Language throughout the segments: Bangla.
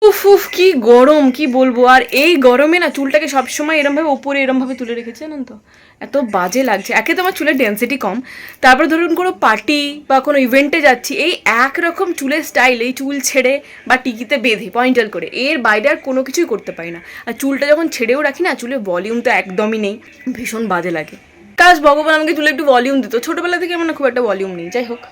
উফ উফ কি গরম, কি বলবো। আর এই গরমে না চুলটাকে সবসময় এরমভাবে ওপরে এরমভাবে তুলে রেখেছে, জানেন তো, এত বাজে লাগছে। একে তো আমার চুলের ডেন্সিটি কম, তারপর ধরুন কোনো পার্টি বা কোনো ইভেন্টে যাচ্ছি, এই একরকম চুলের স্টাইল, এই চুল ছেড়ে বা টিকিতে বেঁধে পয়েন্টাল করে, এর বাইরে আর কোনো কিছুই করতে পারি না। আর চুলটা যখন ছেড়েও রাখি না, চুলের ভলিউম তো একদমই নেই, ভীষণ বাজে লাগে। কাজ ভগবান আমাকে চুলে একটু ভলিউম দিত, ছোটোবেলা থেকে আমার না খুব একটা ভলিউম নেই। যাই হোক,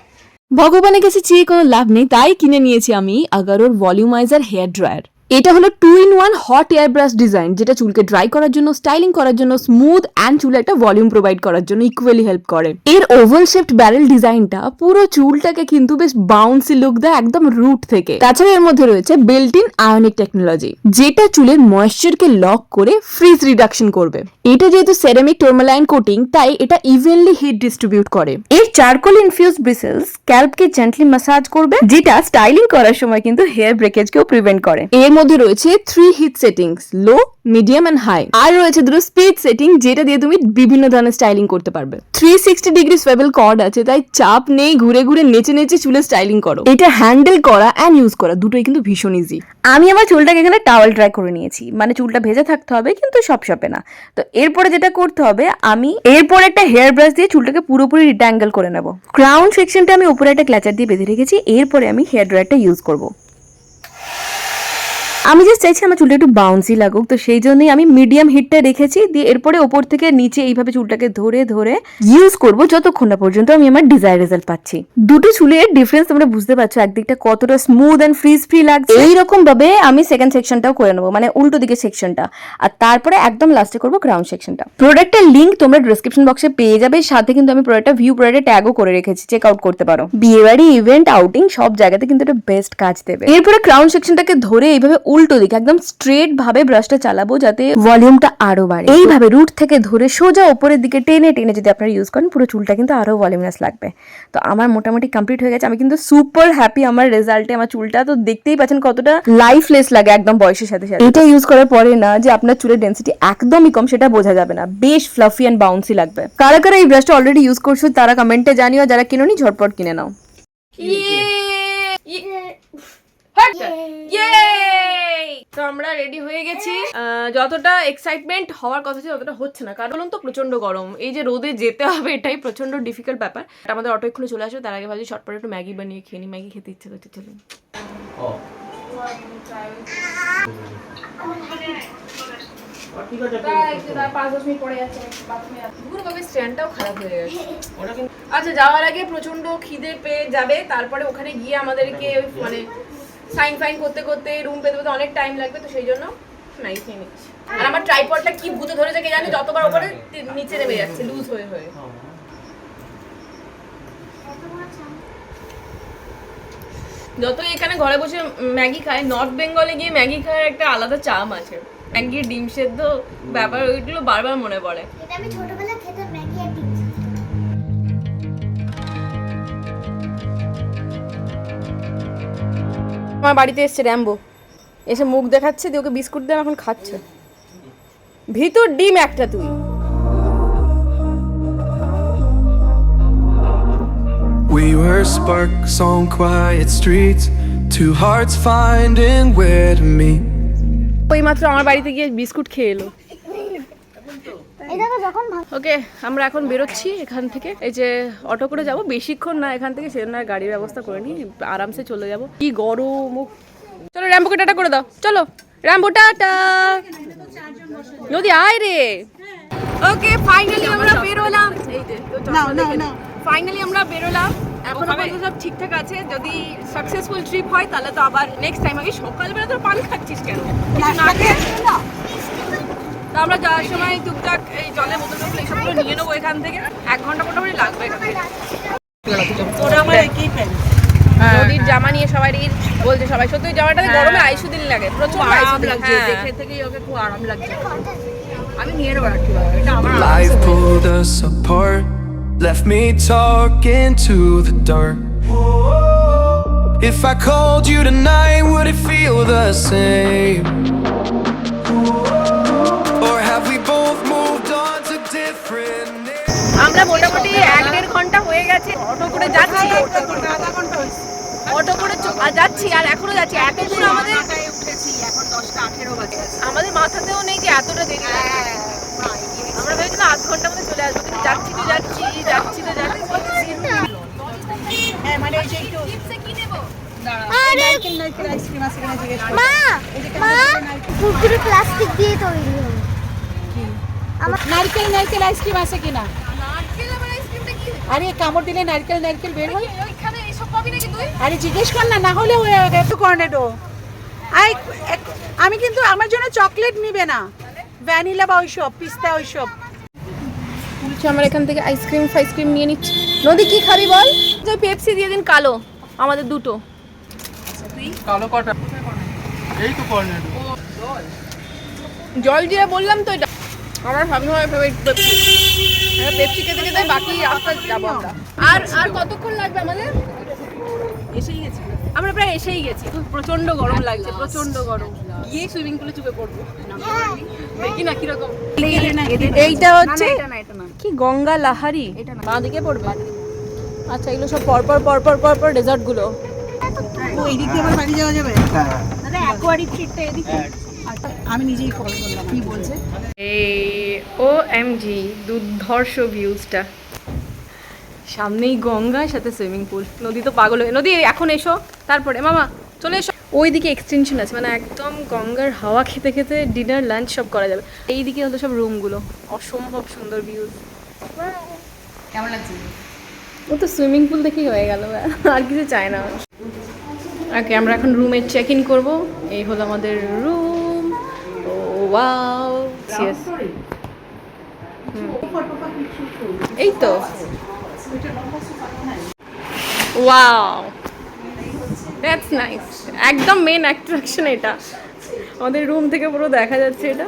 ভগবানের কাছে চেয়ে কোনো লাভ নেই, তাই কিনে নিয়েছি আমি আগারোর ভলিউমাইজার হেয়ার ড্রায়ার। এটা হলো 2-in-1 hot air brush design, যেটা চুলকে ড্রাই করার জন্য, স্টাইলিং করার জন্য, স্মুথ অ্যান্ড চুলে একটা ভলিউম প্রোভাইড করার জন্য ইকুয়ালি হেল্প করে। এর ওভাল শেপড ব্যারেল ডিজাইনটা পুরো চুলটাকে কিন্তু বেশ বাউন্সি লুক দেয় একদম রুট থেকে। তাছাড়া এর মধ্যে রয়েছে বিল্ট ইন আয়নিক টেকনোলজি, যেটা চুলের ময়েশ্চারকে লক করে ফ্রিজ রিডাকশন করবে। এটা যেহেতু সেরামিক টোরমালাইন কোটিং, তাই এটা ইভেনলি হিট ডিস্ট্রিবিউট করে। এর চারকোল ইনফিউজড ব্রিসেলস স্ক্যাল্পকে জেন্টলি ম্যাসাজ করবে, যেটা স্টাইলিং করার সময় কিন্তু হেয়ার ব্রেকেজকেও প্রিভেন্ট করে। এর মধ্যে রয়েছে 3 heat settings, low, medium and high. আর রয়েছে দুটো স্পিড সেটিং, যেটা দিয়ে তুমি বিভিন্ন ধরনের স্টাইলিং করতে পারবে। 360 ডিগ্রি সোয়েবেল কর্ড আছে, তাই চাপ নেই, ঘুরে ঘুরে নেচে নেচে চুলে স্টাইলিং করো। এটা হ্যান্ডেল করা এন্ড ইউজ করা দুটোই কিন্তু ভীষণ ইজি। আমি আমার চুলটাকে এখানে টাওয়েল ড্রাই করে নিয়েছি, মানে চুলটা ভেজে থাকতে হবে কিন্তু সপসপে না। তো এরপরে যেটা করতে হবে, আমি এরপর একটা হেয়ার ব্রাশ দিয়ে চুলটাকে পুরোপুরি রিট্যাঙ্গেল করে নেব। ক্রাউন সেকশনটা আমি উপরে একটা ক্ল্যাচার দিয়ে বেঁধে রেখেছি, এরপরে আমি হেয়ার ড্রায়ারটা ইউজ করব। আমি জাস্ট চাইছি আমার চুলটা একটু বাউন্সি লাগুক, তো সেই জন্যই আমি মিডিয়াম হিটটা রেখেছি, দিয়ে এরপরে ওপর থেকে নিচে এইভাবে চুলটাকে ধরে ধরে ইউজ করব যতক্ষণ না পর্যন্ত আমি আমার ডিজায়ার রেজাল্ট পাচ্ছি। দুটো চুলের ডিফারেন্স তোমরা বুঝতে পারছো, একদিকটা কতটা স্মুথ এন্ড ফ্রিজ ফ্রি লাগছে। এইরকম ভাবে আমি সেকেন্ড সেকশনটাও করে নেবো, মানে উল্টো দিকে সেকশনটা, আর তারপরে একদম লাস্টে করবো ক্রাউন সেকশনটা। প্রোডাক্টের লিঙ্ক তোমরা ডেসক্রিপশন বক্সে পেয়ে যাবে, সাথে কিন্তু আমি প্রোডাক্টটা ভিউ প্রোডাক্টে ট্যাগও করে রেখেছি, চেক আউট করতে পারো। বিয়ে বাড়ি, ইভেন্ট, আউটিং সব জায়গাতে কিন্তু এটা বেস্ট কাজ দেবে। এরপরে ক্রাউন সেকশনটাকে ধরে এইভাবে উল্টো দিকে একদম স্ট্রেট ভাবে ব্রাশটা চালাবো, যাতে ভলিউমটা আরো বাড়ে। এইভাবে রুট থেকে ধরে সোজা উপরের দিকে টেনে টেনে যদি আপনারা ইউজ করেন, পুরো চুলটা কিন্তু আরো ভলিউমাস লাগবে। তো আমার মোটামুটি কমপ্লিট হয়ে গেছে, আমি কিন্তু সুপার হ্যাপি আমার রেজাল্টে। আমার চুলটা তো দেখতেই পাচ্ছেন কতটা লাইফলেস লাগে একদম বয়সের সাথে সাথে। এটা ইউজ করার পরে না যে আপনার চুলের ডেন্সিটি একদমই কম সেটা বোঝা যাবে না, বেশ ফ্লাফি এন্ড বাউন্সি লাগবে। কারা কারা এই ব্রাশটা অলরেডি ইউজ করছো তারা কমেন্টে জানিও, যারা কিনোনি ঝটপট কিনে নাও। তো আমরা রেডি হয়ে গেছি। যতটা এক্সাইটমেন্ট হওয়ার কথা ছিল ততটা হচ্ছে না, কারণ তো প্রচন্ড গরম, এই যে রোদে যেতে হবে এটাই প্রচন্ড ডিফিকাল্ট ব্যাপার। আমাদের অটো এক্ষুনি চলে আসবে, তার আগে ভাবছি শর্টপট একটু ম্যাগি বানিয়ে খেয়ে নি, ম্যাগি খেতে ইচ্ছে করছে। চলুন। আচ্ছা, যাওয়ার আগে প্রচন্ড খিদে পেয়ে যাবে, তারপরে ওখানে গিয়ে আমাদেরকে মানে সাইন ফাইন করতে করতে রুম পেতে পেতে অনেক টাইম লাগবে, তো সেই জন্য নাইস নিয়ে নিচ্ছি। আর আমার ট্রাইপডটা কি ভূতে ধরেছে কে জানি, যতবার ওপরে নিচে নেমে যাচ্ছে লুজ হয়ে হয়ে। যতই এখানে ঘরে বসে ম্যাগি খায়, নর্থ বেঙ্গলে গিয়ে ম্যাগি খাওয়ার একটা আলাদা চাম আছে। ম্যাগি, ডিম সেদ্ধ ব্যাপার, ওইগুলো বারবার মনে পড়ে। এটা আমি ছোটবেলা খেতাম, ম্যাগি আর ডিম। আমার বাড়িতে এসছে র্যাম্বো, এসে মুখ দেখাচ্ছে, দিয়ে ওকে বিস্কুট দিয়ে এখন খাচ্ছে। ভিতর ডিম একটা তুই। We were sparks on quiet streets, two hearts finding where to meet. ওই মাত্র আমার বাড়িতে গিয়ে বিস্কুট খেয়ে এলো। এটা যখন ওকে, আমরা এখন বেরোচ্ছি এখান থেকে। এই যে অটো করে যাব, বেশিক্ষণ না এখান থেকে, সেজন্য আর গাড়ির ব্যবস্থা করে নিই, আরামসে চলে যাব। কি গরম! চলো র্যাম্বোকে টাটা করে দাও, চলো র্যাম্বো টাটা। নদী আয় রে। ওকে, ফাইনালি আমরা বেরোলাম। এই যে ফাইনালি আমরা বেরোলাম। এখন পর্যন্ত সব ঠিকঠাক আছে, যদি সাকসেসফুল ট্রিপ হয় তাহলে তো আবার নেক্সট টাইম। আগে সকালবেলা তো পানি খাচ্ছিস কেন? তো আমরা যাওয়ার সময় টুকটাক এই জলের বোতল এইসবগুলো নিয়ে নেবো এখান থেকে। 1 ঘন্টা মোটামুটি লাগবে এখান থেকে। নদীর জামা নিয়ে সবাই বলছে, সবাই সত্যি জামাটাতে গরমে আইসু দিন লাগে, প্রচুর আরাম লাগছে, দেখে থেকেই ওকে খুব আরাম লাগছে। আমি নিয়ে নেবো আর কি, এটা আমার Life pulled us apart, left me talking to the dark. If I called you tonight, would it feel the same? Or have we both moved on to different names? আমরা মোটামুটি 1-1.5 ঘন্টা হয়ে গেছে অটো করে যাচ্ছি। অটো করে যাচ্ছি আর এখনো যাচ্ছি। এত দূর আমাদের বাজে গেছে। আমাদের মাথাতেও নেই যে এতটা দেরি লাগবে। আমরা ভেবেছিলাম আধ ঘন্টার মধ্যে চলে আসবো, কিন্তু যাচ্ছি তো যাচ্ছি। মা মা কুকুরে প্লাস্টিক দিয়ে তৈরি হয়। নারকেল নারকেল আইসক্রিম আছে কিনা? আরে কামড় দিলে নারকেল নারকেল বের হয়। আরে জিজ্ঞেস কর না, না হলে এত কর্নেডো। আমি কিন্তু আমার জন্য চকলেট নিবে না, ভ্যানিলা বা ওইসব পিস্তা ওইসব। আমরা এখান থেকে আইসক্রিম নিয়ে নিচ্ছি। নদী কি খাবি বল? যে পেপসি দিয়ে দিন কালো, আমাদের দুটো। কালো কটা? এই তো কর্নেডো। জল দিয়ে বললাম তো এটা আমার সবসময় ফেভারিট পেপসি। পেপসি খেতে খেতে বাকি রাস্তা যাবো আমরা। আর কতক্ষণ লাগবে আমাদের? এসেই গেছি আমরা প্রায় এসেই গেছি। প্রচন্ড গরম লাগছে, প্রচন্ড গরম। গিয়ে সুইমিং পুলে চুপে পড়বো। দেখি না কিরকম। এইটা হচ্ছে কি গঙ্গা লাহারি, বাঁ দিকে পড়বে। আচ্ছা, এগুলো সব পরপর ডেজার্ট গুলো। ওই দিক দিয়ে আমার বাড়ি যাওয়া যাবে? দাদা অ্যাকোয়ারিক ট্রিটটা এদিকে। আমি নিজেই কল করলাম। কি বলছে? OMG দুর্ধর্ষ ভিউজটা। সামনেই গঙ্গার সাথে সুইমিং পুল। নদী তো পাগল হয়ে, নদী এখন এসো, তারপরে মামা চলে এসো। ওইদিকে এক্সটেনশন আছে, মানে একদম গঙ্গার হাওয়া খেতে খেতে ডিনার লাঞ্চ সব করা যাবে। এইদিকে হলো সব রুমগুলো, অসম্ভব সুন্দর ভিউজ। কেমন লাগছে? ও তো সুইমিং পুল দেখেই হয়ে গেল, আর কিছু চাই না। ওকে, আমরা এখন রুমে চেক ইন করবো। এই হলো আমাদের রুম। ও ওয়াও, সিরিয়াস। এই তো ওয়াও, দ্যাটস নাইস। একদম মেন অ্যাট্রাকশন এটা। আমাদের রুম থেকে পুরো দেখা যাচ্ছে এটা।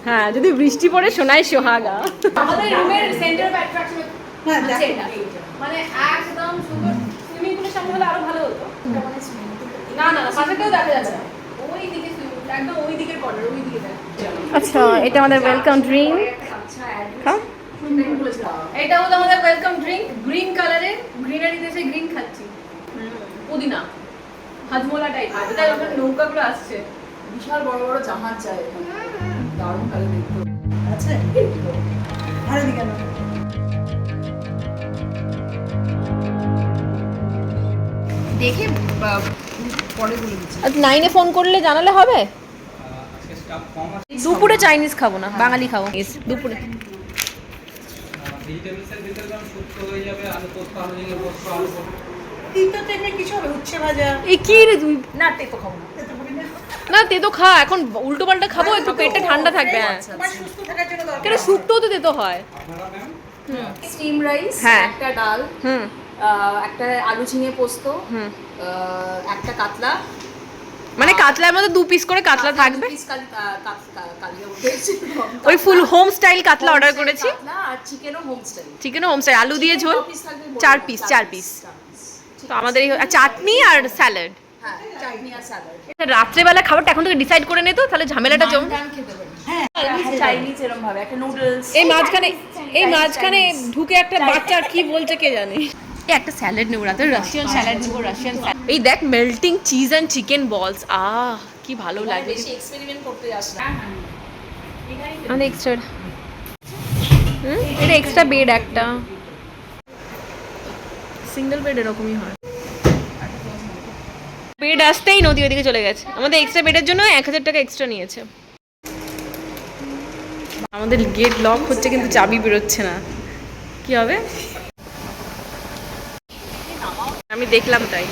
হ্যাঁ, যদি বৃষ্টি পড়ে শোনায় সোহাগা। আমাদের রুমের সেন্টার অফ অ্যাট্রাকশন আছে এটা। মানে একদম সুন্দর। সুইমিং পুলের সামনে হলে আরো ভালো হতো। না না, পাশেও দেখা যাচ্ছে না। ওই দিকে সুইমিং পুল, একদম ওই দিকের কর্নার, ওই দিকে দেখা। আচ্ছা, এটা আমাদের ওয়েলকাম ড্রিঙ্ক। এটা হলো আমাদের ওয়েলকাম ড্রিঙ্ক, গ্রিন কালারের। গ্রিনারিতে এসে গ্রিন খাচ্ছি। পুদিনা হাজমোলা টাইপের। এটা যখন নৌকাগুলো আসছে, বিশাল বড় বড় জাহাজ যায় এখানে। দারুণ ভালো দেখতে আছে। ভালো দিকে না। দেখে পরে বলে দিচ্ছি। আচ্ছা, 9-এ ফোন করলে জানালে হবে? দুপুরে চাইনিজ খাবো না, বাঙালি খাবো দুপুরে। ভেজিটেবলসের ভিতরে যেমন শুক্তো হয়ে যাবে, আলু পোস্ত, আলু ঝিঙে পোস্ত, আলু পোস্ত। তিতো টাইপে কিছু হবে, উচ্ছে ভাজা। এই কি রে তুই? না তেতো খাবো না। তেতো খাবি না? না, তেতো খা, এখন উল্টো পাল্টা খাবো, একটু পেটটা ঠান্ডা থাকবে। হ্যাঁ, তোমার সুস্থ থাকার জন্য দরকার। কেন শুক্তো তো তেতো হয়। স্টিম রাইস, হ্যাঁ। একটা ডাল, হুম একটা আলু ঝিঙে পোস্ত, হুম। একটা কাতলা, মানে কাতলার মধ্যে 2 পিস করে কাতলা থাকবে। ওই ফুল হোম স্টাইল কাতলা অর্ডার করেছি। আর চিকেনও home style. Chicken home style, আলু দিয়ে ঝোল। 4 পিস। তো আমাদের এই চাটনি আর স্যালাড। হ্যাঁ, চাটনি আর স্যালাড। রাত্রেবেলা খাবারটা এখন থেকে ডিসাইড করে নে তো, তাহলে ঝামেলাটা জম। খেতে পারি। হ্যাঁ, চাইনিজ এরকম ভাবে একটা নুডলস। এই মাঝখানে ঢুকে একটা বাচ্চা কি বলছে কে জানে। এই একটা স্যালাড নেব, রাতে রাশিয়ান স্যালাড নেব, রাশিয়ান স্যালাড। এই দেখ, মেল্টিং চিজ এন্ড চিকেন বলস। কি ভালো লাগে। বেশি এক্সপেরিমেন্ট করতে যাস না। আমাদের এক্সট্রা এটা এক্সট্রা বেড, একটা সিঙ্গেল বেড এরকমই হয়। বেড আসতেই নদী ওদিকে চলে গেছে। আমাদের এক্সট্রা বেডের জন্য 1000 টাকা এক্সট্রা নিয়েছে। আমাদের গেট লক হচ্ছে, কিন্তু চাবি বেরোচ্ছে না। কি হবে? আমি দেখলাম তাই।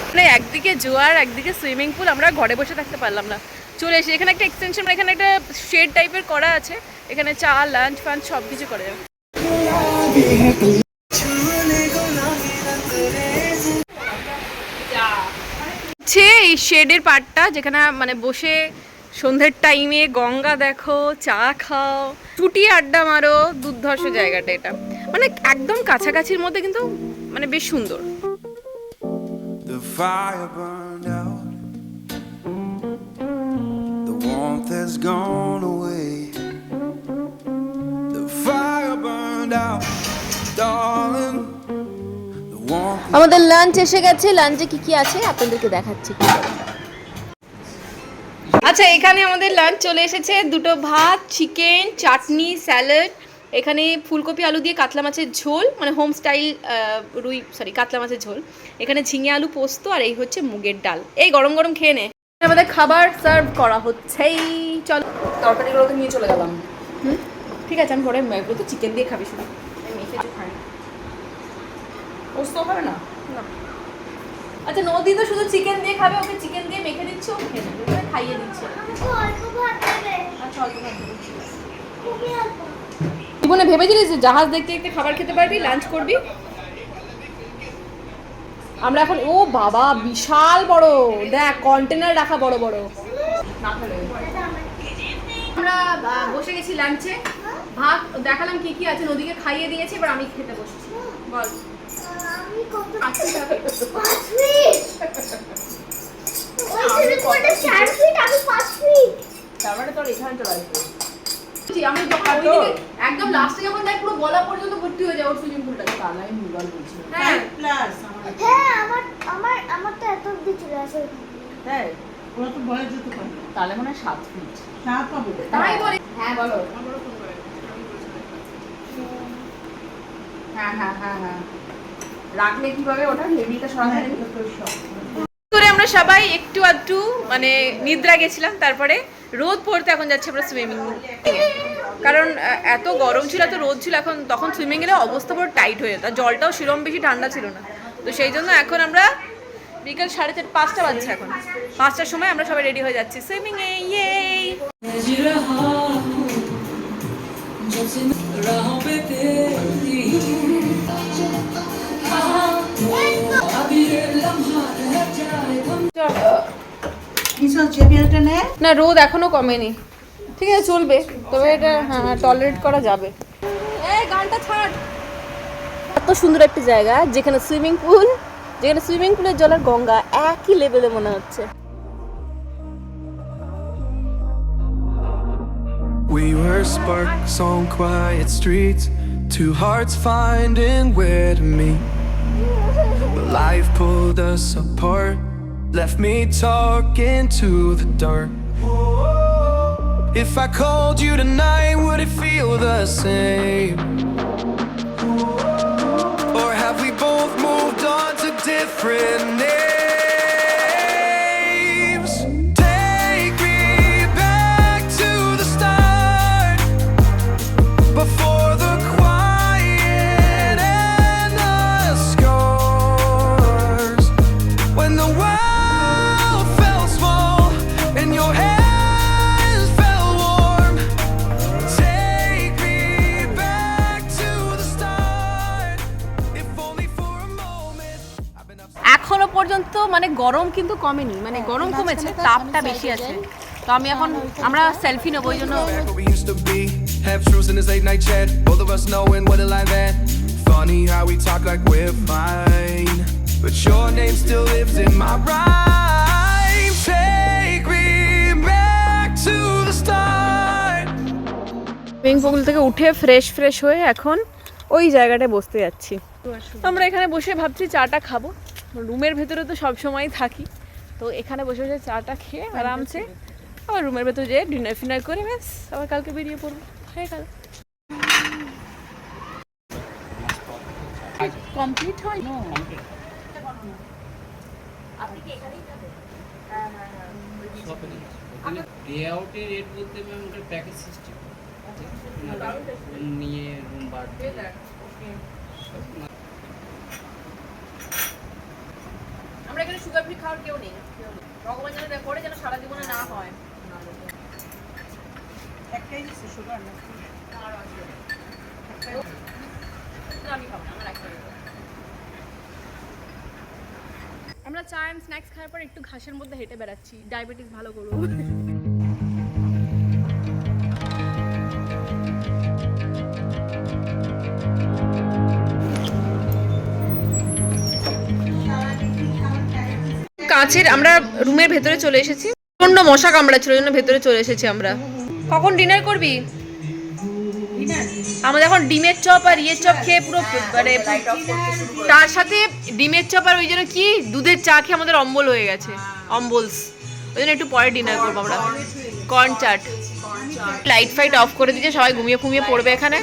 মানে একদিকে জোয়ার, একদিকে সুইমিং পুল, আমরা ঘরে বসে থাকতে পারলাম না। চলে এসে এখানে একটা এক্সটেনশন, এখানে একটা শেড টাইপের করা আছে। এখানে চা, লাঞ্চ ফাঞ্চ সব কিছু করা যাবে। এই শেডের পার্টটা, যেখানে মানে বসে সন্ধ্যের টাইমে গঙ্গা দেখো, চা খাও, চুটিয়ে আড্ডা মারো, দুর্ধর্ষ জায়গাটা এটা। মানে একদম কাছাকাছির মধ্যে, কিন্তু মানে বেশ সুন্দর। The fire burned out. The warmth has gone away. The fire burned out, darling. The warmth. আমাদের লাঞ্চ এসে গেছে। লাঞ্চে কি কি আছে আপনাদেরকে দেখাচ্ছি। আচ্ছা, এখানে আমাদের লাঞ্চ চলে এসেছে, দুটো ভাত, চিকেন, চাটনি, স্যালাড, এখানে ফুলকপি আলু দিয়ে কাতলা মাছের ঝোল, মানে হোম স্টাইল কাতলা মাছের ঝোল, এখানে ঝিঙে আলু পোস্ত, আর এই হচ্ছে মুগের ডাল। এই গরম গরম খেয়ে নে। আমাদের খাবার সার্ভ করা হচ্ছেই। চল, তরকারিগুলোকে নিয়ে চলে গেলাম। ঠিক আছে, আমি পরে এগুলো তো চিকেন দিয়ে খাবি শুধু, আমি মেখে কিছু খাই। পোস্ত হবে না? না। আচ্ছা, নদী তো শুধু চিকেন দিয়ে খাবে, ওকে চিকেন দিয়ে মেখে দিচ্ছে, ও খেয়ে নেবে, ওকে খাইয়ে দিচ্ছে। আচ্ছা, অল্প ভাত দেবো। জীবনে ভেবেছিলিস যে জাহাজ দেখতে দেখতে খাবার খেতে পারবি, লাঞ্চ করবি? আমরা এখন, ও বাবা বিশাল বড়, দেখ কন্টেনার রাখা বড় বড়। আমরা বসে গেছি লাঞ্চে, ভাত দেখালাম কি কি আছে, নদীকে খাইয়ে দিয়েছি, এবার আমি খেতে বসেছি। বল। আমি কত 5 ফিট ওই রিপোর্টে 4 ফিট, আমি 5 ফিট। তারপরে তোর এখানে চলে আসবে। আমি যখন ওইদিকে একদম লাস্টে যখন যাই পুরো গলা পর্যন্ত ভর্তি হয়ে যায় ওর সুইমিং পুলটা। তাহলে আমি ভুলভাল বলছি। হ্যাঁ প্লাস হ্যাঁ, আমার তো এত অবধি চলে আসে। হ্যাঁ, ওরা তো বলে যেতে পারে। তাহলে মনে হয় 7 ফিট। না পাবো। তাই বলি। হ্যাঁ বলো। হ্যাঁ হ্যাঁ হ্যাঁ হ্যাঁ, রাখলে কিভাবে ওটা লেডিটা সরাসরি করে আমরা সবাই একটু আধটু মানে নিদ্রা গেছিলাম, তারপরে রোদ পড়তে এখন যাচ্ছে আমরা সুইমিং, কারণ এত গরম ছিল, এত রোদ ছিল, এখন তখন সুইমিং এর অবস্থা পুরো টাইট হয়ে যেত, জলটাও সেরকম বেশি ঠান্ডা ছিল না, তো সেই জন্য এখন আমরা বিকেল 4:30 5টা বাজছে, এখন 5টার সময় আমরা সবাই রেডি হয়ে যাচ্ছি সুইমিং এ। ইয়ে না, রোদ এখনো কমেনি, ঠিক আছে চলবে, তবে এটা হ্যাঁ টলারেট করা যাবে। এই গানটা ছাড়। এত সুন্দর একটা জায়গা যেখানে সুইমিং পুলের জল আর গঙ্গা একই লেভেলে মনে হচ্ছে। We were sparks on quiet streets, two hearts finding where to meet. But life pulled us apart, left me talking to the dark. If I called you tonight, would it feel the same? Or have we both moved on to different names? Take me back to the start, before the quiet and the scars. When the world felt small and your hands felt warm. Take me back to the start, if only for a moment. I've been upset. এখনো পর্যন্ত মানে গরম কিন্তু কমেনি, মানে গরম কমেছে, তাপটা বেশি আছে, তো আমি এখন আমরা সেলফি নেবো, ওই জন্য Back where we used to be, have truths in this late night chat, both of us knowing what a lie that. Funny how we talk like we're fine, but your name still lives in my rhyme. Take me back to the start. Swimming pool থেকে উঠে ফ্রেশ হয়ে এখন ওই জায়গাটায় বসতে যাচ্ছি। আমরা এখানে বসে ভাবছি চাটা খাবো, রুমের ভেতরে তো সব সময় থাকি, তো এখানে বসে বসে চাটা খেয়ে আরামসে আবার রুমের ভেতরে যেয়ে ডিনার ফিনার করে ব্যাস আবার কালকে বেরিয়ে পড়বো, হয়ে গেল। কমপ্লিট হয় না। ডে আউটের রেট বলতে ম্যাম ওটা প্যাকেজ সিস্টেম নিয়ে রুম বাড়বে। আমরা এখানে সুগার ফ্রি খাওয়ার কেউ নেই, ভগবান যেন করে যেন সারা জীবনে না হয়। একটাই সুগার না, আমি খাবো না, আমার একটাই। আমরা চা এন্ড স্ন্যাক্স খাওয়ার পর একটু ঘাসের মধ্যে হেঁটে বেড়াচ্ছি, ডায়াবেটিস ভালো করবো। কাঁচের আমরা রুমের ভেতরে চলে এসেছি, প্রচন্ড মশা কামড়াচ্ছিল, ওই জন্য ভেতরে চলে এসেছি আমরা। কখন ডিনার করবি? আমাদের এখন ডিমের চপ আর ইয়ের চপ খেয়ে পুরো মানে তার সাথে ডিমের চপ আর ওই জন্য কি দুধের চা খেয়ে আমাদের অম্বল হয়ে গেছে, অম্বলস। ওই জন্য একটু পরে ডিনার করবো আমরা। Corn chaat, light fight off করে দিয়েছে, সবাই ঘুমিয়ে ঘুমিয়ে পড়বে এখানে।